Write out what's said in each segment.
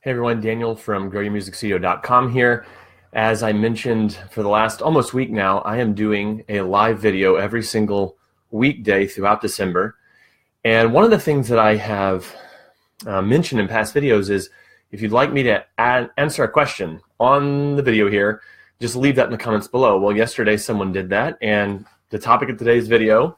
Hey everyone, Daniel from GrowYourMusicStudio.com here. As I mentioned, for the last almost week now, I am doing a live video every single weekday throughout December. And one of the things that I have mentioned in past videos is if you'd like me to answer a question on the video here, just leave that in the comments below. Well, yesterday someone did that, and the topic of today's video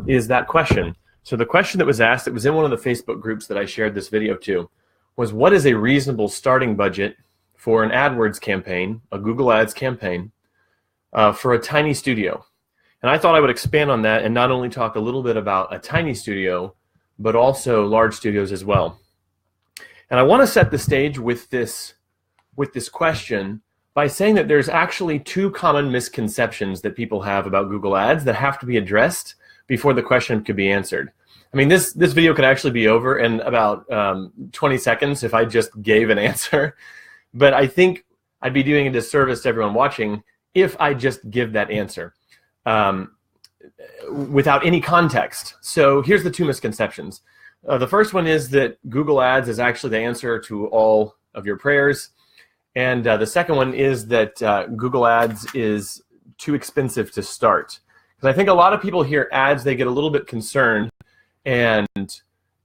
is that question. So the question that was asked, it was in one of the Facebook groups that I shared this video to, was what is a reasonable starting budget for an AdWords campaign, a Google Ads campaign, for a tiny studio? And I thought I would expand on that and not only talk a little bit about a tiny studio, but also large studios as well. And I want to set the stage with this question by saying that there's actually two common misconceptions that people have about Google Ads that have to be addressed before the question could be answered. I mean, this video could actually be over in about 20 seconds if I just gave an answer, but I think I'd be doing a disservice to everyone watching if I just give that answer without any context. So here's the two misconceptions. The first one is that Google Ads is actually the answer to all of your prayers, and the second one is that Google Ads is too expensive to start. Because I think a lot of people hear ads, they get a little bit concerned, and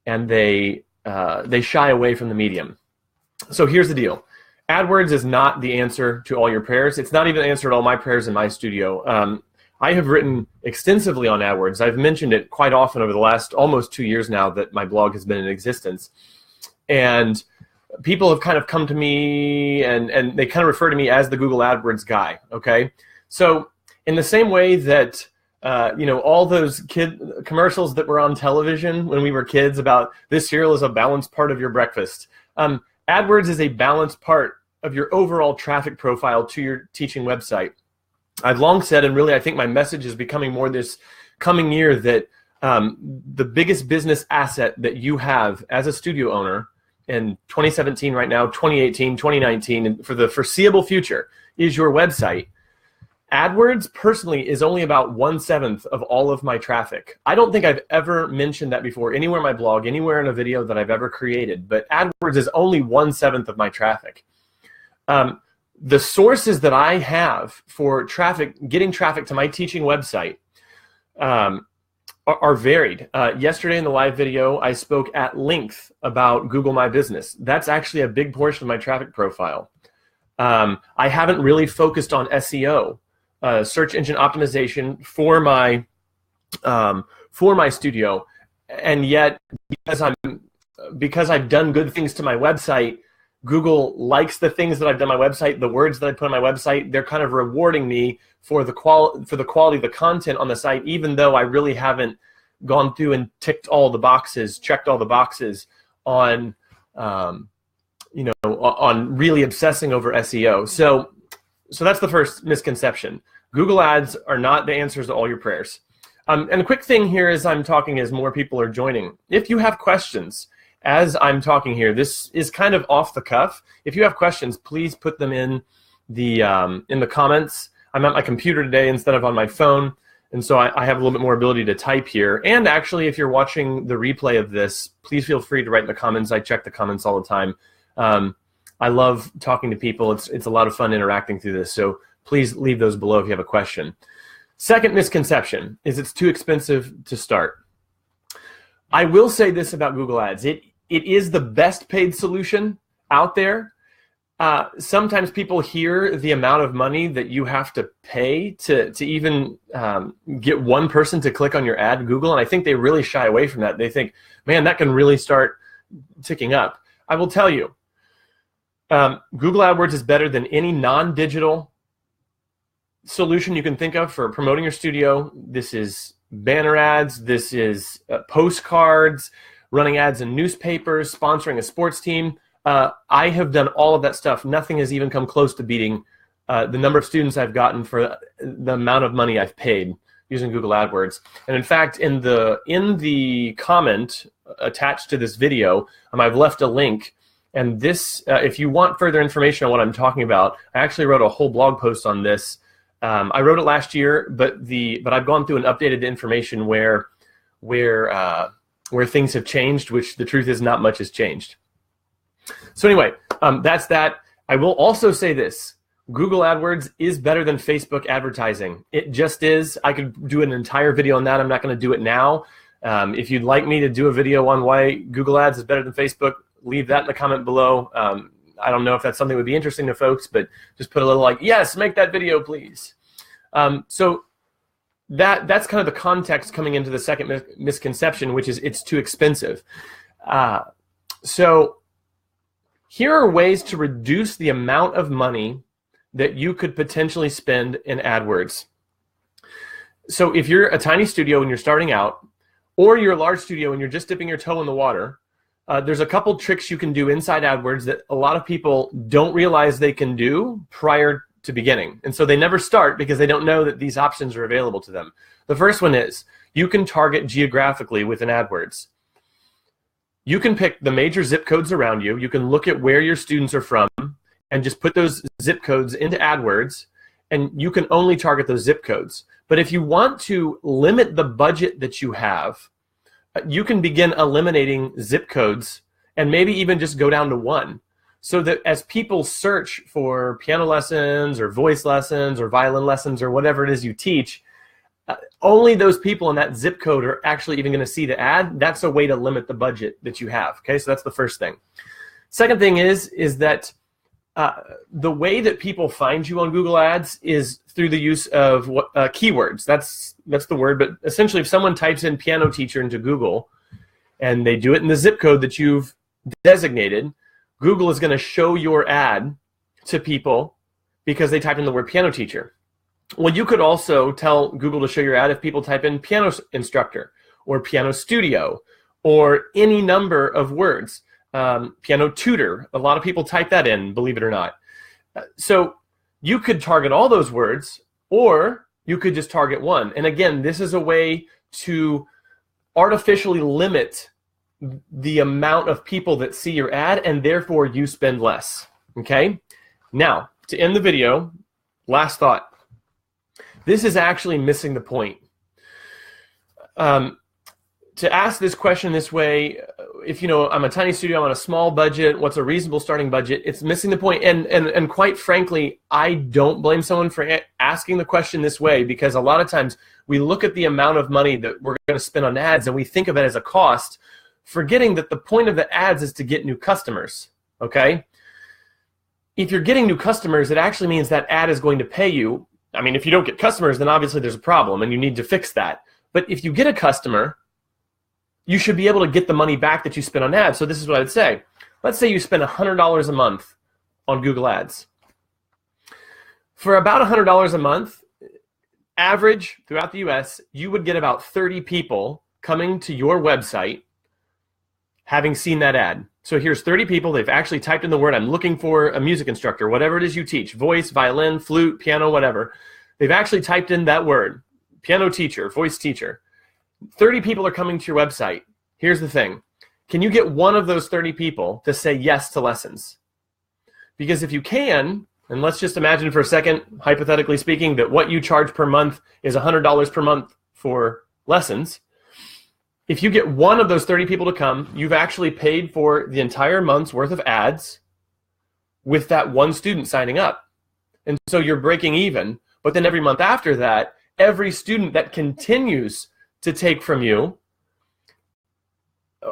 they shy away from the medium. So here's the deal. AdWords is not the answer to all your prayers. It's not even the answer to all my prayers in my studio. I have written extensively on AdWords. I've mentioned it quite often over the last almost 2 years now that my blog has been in existence. And people have kind of come to me and they kind of refer to me as the Google AdWords guy, okay? So in the same way that all those kid commercials that were on television when we were kids about this cereal is a balanced part of your breakfast. AdWords is a balanced part of your overall traffic profile to your teaching website. I've long said, and really I think my message is becoming more this coming year, that the biggest business asset that you have as a studio owner in 2017 right now, 2018, 2019, and for the foreseeable future is your website. AdWords, personally, is only about 1/7 of all of my traffic. I don't think I've ever mentioned that before anywhere in my blog, anywhere in a video that I've ever created, but AdWords is only 1/7 of my traffic. The sources that I have for getting traffic to my teaching website are varied. Yesterday in the live video, I spoke at length about Google My Business. That's actually a big portion of my traffic profile. I haven't really focused on SEO. Search engine optimization for my studio, and yet because I've done good things to my website, Google likes the things that I've done on my website, the words that I put on my website. They're kind of rewarding me for the quality of the content on the site, even though I really haven't gone through and checked all the boxes on on really obsessing over SEO. So that's the first misconception. Google Ads are not the answers to all your prayers. And a quick thing here as I'm talking, as more people are joining, if you have questions as I'm talking here, this is kind of off the cuff. If you have questions, please put them in the comments. I'm at my computer today instead of on my phone, and so I have a little bit more ability to type here. And actually, if you're watching the replay of this, please feel free to write in the comments. I check the comments all the time. I love talking to people. It's a lot of fun interacting through this, so please leave those below if you have a question. Second misconception is it's too expensive to start. I will say this about Google Ads. It is the best paid solution out there. Sometimes people hear the amount of money that you have to pay to even get one person to click on your ad in Google, and I think they really shy away from that. They think, man, that can really start ticking up. I will tell you, Google AdWords is better than any non-digital solution you can think of for promoting your studio. This is banner ads, this is postcards, running ads in newspapers, sponsoring a sports team. I have done all of that stuff. Nothing has even come close to beating the number of students I've gotten for the amount of money I've paid using Google AdWords. And in fact, in the comment attached to this video, I've left a link. And this, if you want further information on what I'm talking about, I actually wrote a whole blog post on this. I wrote it last year, but I've gone through and updated the information where things have changed, which the truth is not much has changed. So anyway, That's that. I will also say this. Google AdWords is better than Facebook advertising. It just is. I could do an entire video on that. I'm not going to do it now. If you'd like me to do a video on why Google Ads is better than Facebook, leave that in the comment below. I don't know if that's something that would be interesting to folks, but just put a little like, yes, make that video, please. So that's kind of the context coming into the second misconception, which is it's too expensive. So here are ways to reduce the amount of money that you could potentially spend in AdWords. So if you're a tiny studio and you're starting out, or you're a large studio and you're just dipping your toe in the water, there's a couple tricks you can do inside AdWords that a lot of people don't realize they can do prior to beginning. And so they never start because they don't know that these options are available to them. The first one is you can target geographically within AdWords. You can pick the major zip codes around you. You can look at where your students are from and just put those zip codes into AdWords, and you can only target those zip codes. But if you want to limit the budget that you have, you can begin eliminating zip codes and maybe even just go down to one, so that as people search for piano lessons or voice lessons or violin lessons or whatever it is you teach, only those people in that zip code are actually even going to see the ad. That's a way to limit the budget that you have. Okay, so that's the first thing. Second thing is that the way that people find you on Google Ads is through the use of keywords. That's the word, but essentially if someone types in piano teacher into Google and they do it in the zip code that you've designated, Google is going to show your ad to people because they typed in the word piano teacher. Well, you could also tell Google to show your ad if people type in piano instructor or piano studio or any number of words. Piano tutor, a lot of people type that in, believe it or not. So you could target all those words, or you could just target one. And again, this is a way to artificially limit the amount of people that see your ad, and therefore you spend less. Okay? Now, to end the video, last thought. This is actually missing the point. To ask this question this way, if I'm a tiny studio, I'm on a small budget, what's a reasonable starting budget? It's missing the point. And quite frankly, I don't blame someone for asking the question this way, because a lot of times we look at the amount of money that we're going to spend on ads and we think of it as a cost, forgetting that the point of the ads is to get new customers. Okay? If you're getting new customers, it actually means that ad is going to pay you. I mean, if you don't get customers, then obviously there's a problem and you need to fix that. But if you get a customer, you should be able to get the money back that you spent on ads. So this is what I would say. Let's say you spend $100 a month on Google Ads. For about $100 a month, average throughout the US, you would get about 30 people coming to your website having seen that ad. So here's 30 people. They've actually typed in the word, I'm looking for a music instructor, whatever it is you teach, voice, violin, flute, piano, whatever. They've actually typed in that word, piano teacher, voice teacher. 30 people are coming to your website. Here's the thing. Can you get one of those 30 people to say yes to lessons? Because if you can, and let's just imagine for a second, hypothetically speaking, that what you charge per month is $100 per month for lessons. If you get one of those 30 people to come, you've actually paid for the entire month's worth of ads with that one student signing up. And so you're breaking even. But then every month after that, every student that continues to take from you,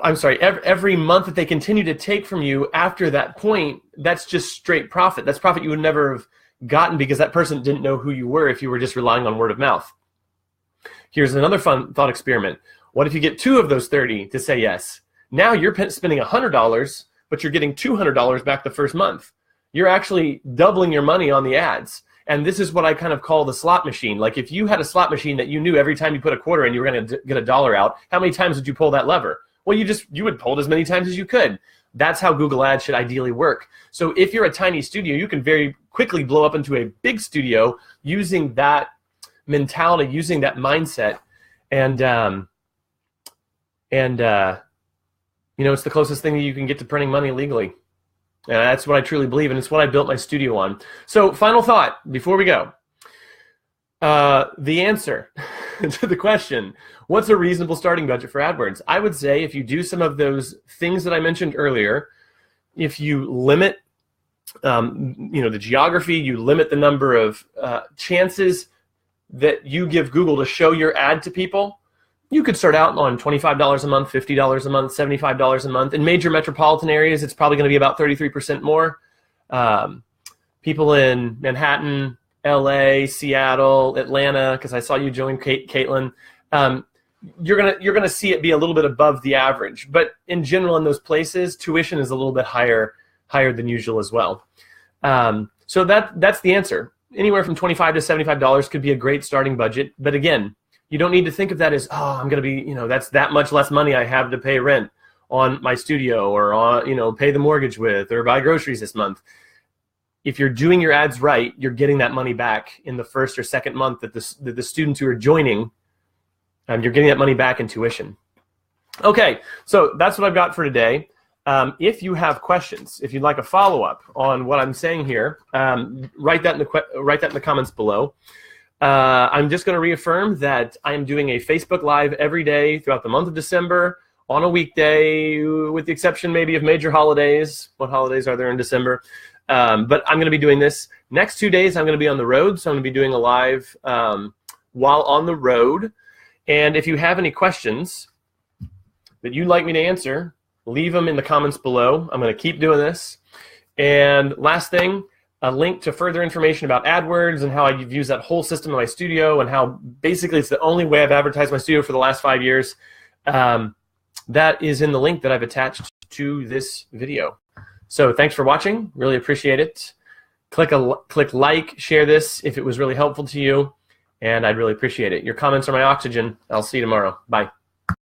every month that they continue to take from you after that point, that's just straight profit. That's profit you would never have gotten because that person didn't know who you were if you were just relying on word of mouth. Here's another fun thought experiment. What if you get 2 of those 30 to say yes? Now you're spending $100, but you're getting $200 back the first month. You're actually doubling your money on the ads. And this is what I kind of call the slot machine. Like if you had a slot machine that you knew every time you put a quarter in, you were going to get $1 out, how many times would you pull that lever? Well, you would pull it as many times as you could. That's how Google Ads should ideally work. So if you're a tiny studio, you can very quickly blow up into a big studio using that mentality, using that mindset. And it's the closest thing that you can get to printing money legally. And that's what I truly believe, and it's what I built my studio on. So final thought before we go. The answer to the question, what's a reasonable starting budget for AdWords? I would say if you do some of those things that I mentioned earlier, if you limit the geography. You limit the number of chances that you give Google to show your ad to people. You could start out on $25 a month, $50 a month, $75 a month. In major metropolitan areas, it's probably going to be about 33% more. People in Manhattan, LA, Seattle, Atlanta, because I saw you join Caitlin, you're gonna see it be a little bit above the average. But in general, in those places, tuition is a little bit higher than usual as well. So that's the answer. Anywhere from $25 to $75 could be a great starting budget. But again, you don't need to think of that as, oh, I'm going to be, that's that much less money I have to pay rent on my studio, or on, pay the mortgage with, or buy groceries this month. If you're doing your ads right, you're getting that money back in the first or second month that the students who are joining, you're getting that money back in tuition. Okay, so that's what I've got for today. If you have questions, if you'd like a follow-up on what I'm saying here, write that in the comments below. I'm just going to reaffirm that I am doing a Facebook Live every day throughout the month of December on a weekday, with the exception maybe of major holidays. What holidays are there in December? But I'm going to be doing this. Next 2 days, I'm going to be on the road, so I'm going to be doing a live while on the road. And if you have any questions that you'd like me to answer, leave them in the comments below. I'm going to keep doing this. And last thing, a link to further information about AdWords and how I've used that whole system in my studio, and how basically it's the only way I've advertised my studio for the last 5 years. That is in the link that I've attached to this video. So thanks for watching. Really appreciate it. Click like, share this if it was really helpful to you, and I'd really appreciate it. Your comments are my oxygen. I'll see you tomorrow. Bye.